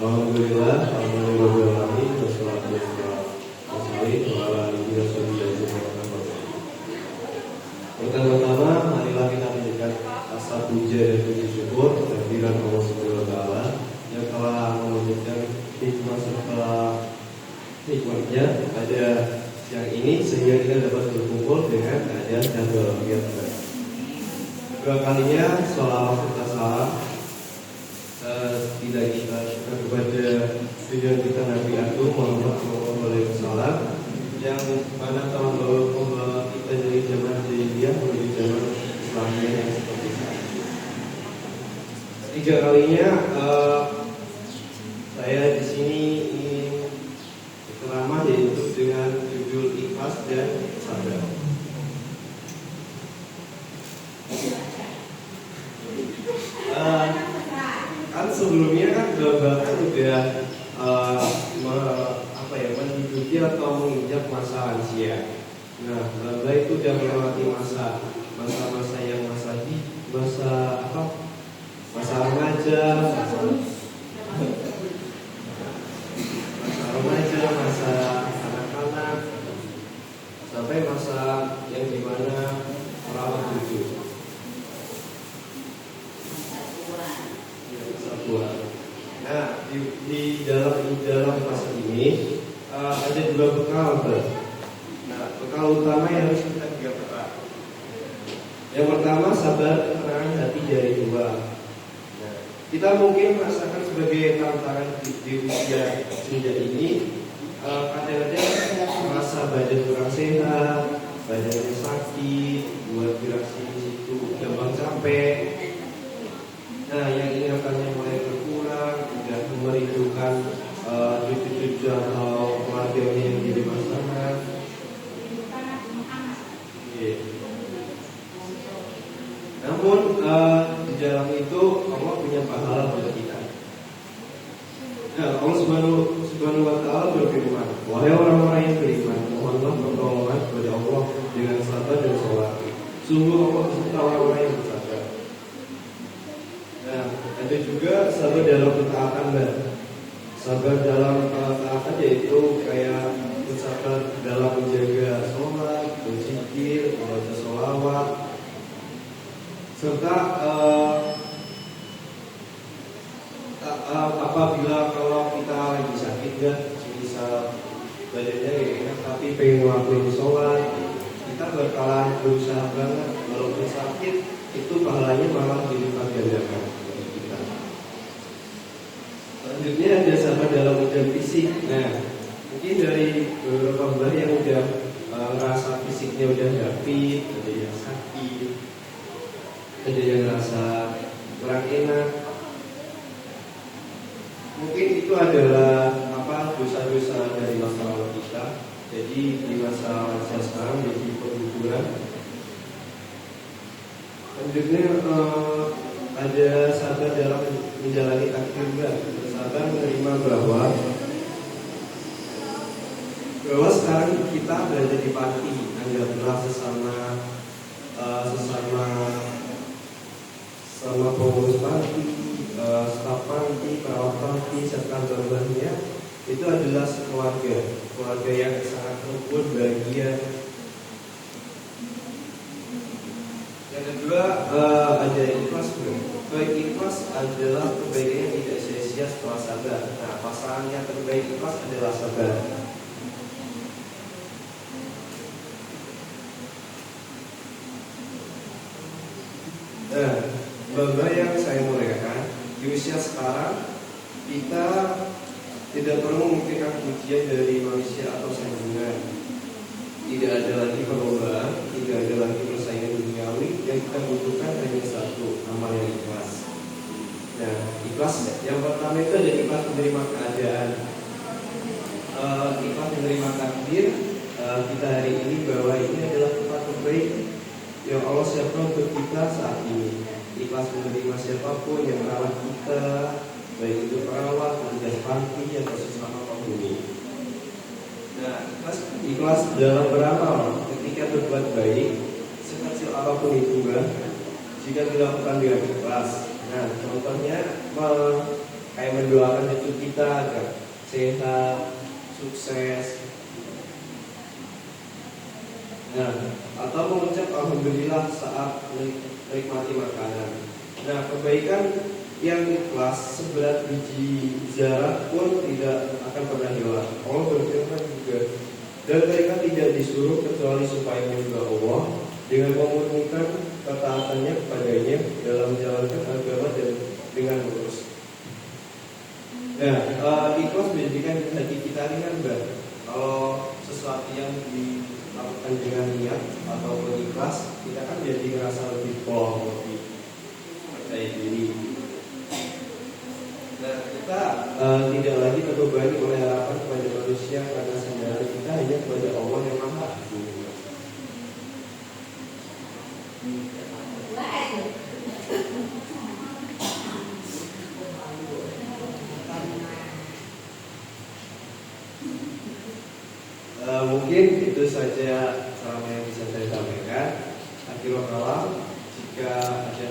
Alhamdulillah, alhamdulillah, wassalatu wassalamu ala rasulillah. Pertama-tama, marilah kita menjadikan rasa puja dan puji syukur kehadiran Allah Subhanahu wa Ta'ala yang telah mewujudkan hikmah serta hikmahnya pada siang ini sehingga kita dapat berkumpul dengan keadaan dan walafiat. Kedua kalinya, sholawat serta salam tidak kita kepada tujuan kita Nabi Agung Muhammad SAW yang mana telah membawa kita dari zaman jahiliyah menuju zaman Islamiyah yang seperti saat ini. Ketiga kalinya saya di sini ingin berceramah yaitu dengan judul ikhlas dan sabar. Kan sebelumnya kan Bapak udah menghidupi atau menginjak masa lansia. Nah, Bapak itu udah melewati masa-masa yang masa remaja, masa anak-anak, sampai masa yang dimana merawat cucu. Nah, di dalam fase ini ada dua bekal. Nah, bekal utama yang harus kita jaga. Yang pertama, sabar, ketenangan hati dari Tuhan. Nah, kita mungkin merasakan sebagai tantangan di usia senja ini, kadang-kadang masa badan kurang sehat, badannya sakit, buat gerak sini situ gampang capek. Nah, yang ingatannya mulai berkurang, udah merindukan cucu-cucu atau keluarganya yang jadi pasangan. Namun di dalam itu Allah punya pahala buat kita. Nah, Allah Subhanahu wa Ta'ala berfirman, wahai orang-orang yang beriman, mohonlah pertolongan kepada Allah dengan sabar dan sholat. Sungguh Allah suka orang-orang yang bersabar. Nah, ada juga sabar dalam ketaatan dan sabar dalam ketaatan yaitu kayak bersabar dalam menjaga sholat, berzikir, membaca sholawat, serta apabila kalau kita lagi sakit ya, misal badannya gak enak tapi pengen ngelakuin sholat, kita bakalan berusaha banget. Walaupun sakit, itu pahalanya malah dilipat gandakan. Selanjutnya ada sabar dalam ujian fisik. Nah, mungkin dari beberapa bulan yang udah ngerasa fisiknya udah nggak fit, ada yang sakit, ada yang ngerasa kurang enak. Mungkin itu adalah dosa-dosa dari masa lalu kita. Jadi di masa sekarang jadi perguguran. Selanjutnya ada sabar dalam menjalani takdir juga. Sabar menerima bahwa sekarang kita berada di panti, anggaplah sesama pengurus panti, staf panti, perawat panti, serta bawahannya itu adalah keluarga yang sangat rukun, bahagia. Yang kedua ada ikhlas. Baik ikhlas adalah kebaikan yang tidak sia-sia setelah sabar. Nah, pasangan yang terbaik ikhlas adalah sabar. Nah, Bapak yang saya muliakan, di usia sekarang kita tidak perlu memikirkan pujian dari manusia atau saingan. Tidak ada lagi perlombaan, tidak ada lagi persaingan duniawi. Yang kita butuhkan hanya satu, amal yang ikhlas. Nah, ikhlas yang pertama itu ada ikhlas menerima keadaan, ikhlas menerima takdir kita hari ini bahwa ini adalah tempat terbaik yang Allah siapkan untuk kita saat ini. Ikhlas menerima siapapun yang merawat kita, baik itu perawat, petugas panti atau sesama penghuni. Nah, ikhlas dalam beramal ketika berbuat baik sekecil apapun itu kan, jika dilakukan dengan ikhlas. Nah, contohnya kayak mendoakan cucu kita agar sehat, sukses. Nah, atau mengucap alhamdulillah saat menikmati makanan. Nah, kebaikan yang ikhlas seberat biji zarah pun tidak akan pernah hilang. Allah berfirman juga, dan mereka tidak disuruh kecuali supaya menyembah Allah dengan memurnikan ketaatannya kepadanya dalam menjalankan agama dan dengan lurus. Nah, ikhlas menjadikan hati kita ringan, Mbak. Kalau sesuatu yang dilakukan dengan niat atau ikhlas, kita kan jadi ngerasa lebih plong, lebih percaya diri. Nah, kita tidak lagi terbebani oleh harapan kepada manusia karena sandaran kita hanya kepada Allah yang Maha Agung. Mungkin itu saja ceramah yang bisa saya sampaikan. Akhirul kalam, jika ada